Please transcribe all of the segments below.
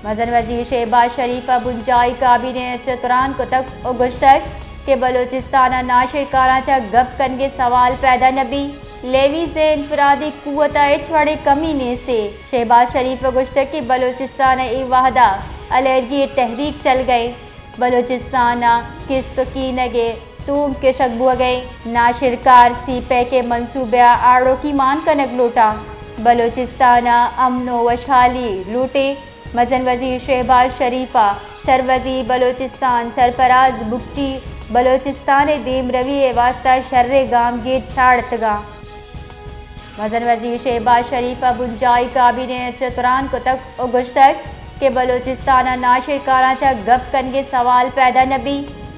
मजन वजीर शहबाज शरीफ बुंजाई काबीने चतुरान को तक अगुश्तक के बलोचिस्तान नाशिर काराचा गप कनगे सवाल पैदा नबी लेवी से इनफरादी कुवत छड़े कमी ने से शहबाज शरीफ गुश्तक की बलोचिस्तान ए वाहदा अलर्गी तहरीक चल गए बलोचिस्तान किस्त की नगे तूम के शगबुआ गए नाशिरकार सीपे के मनसूबे आड़ो की मान कनक लूटा बलोचिस्तान अमनो वशाली लूटे मजन वजीर शहबाज शरीफा सरवजी बलोचिस्तान सरफराज बुक्टी बलोचिस्तान देम रवी वास्ता शर्रे गाम गेट साड़तगा मजन वजीर शहबाज शरीफा बुंजाई काबीने चतुरान को तक अगुश्तक के बलोचिस्तान नाशिर काराचा गप कनगे सवाल पैदा नबी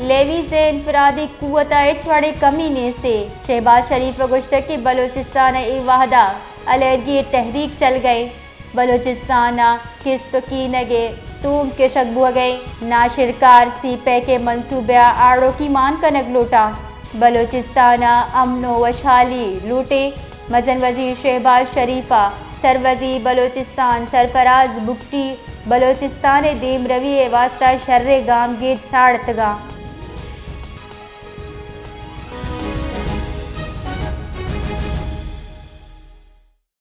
लेवी से इनफरादी कुवत छड़े कमी ने से शहबाज शरीफ गुश्तक की बलोचिस्तान ए वाहदा अलर्गी तहरीक चल गए बलोचिस्तान किस्त की नगे तूम के शगबुआ गए नाशिरकार सीपे के मनसूबे आड़ो की मान कनक लूटा बलोचिस्तान अमनो वशाली लूटे मजन वजीर शहबाज शरीफा सरवजी बलोचिस्तान सरफराज बुक्टी बलोचिस्तान देम रवी वास्ता शर्रे गाम गेट साड़तगा।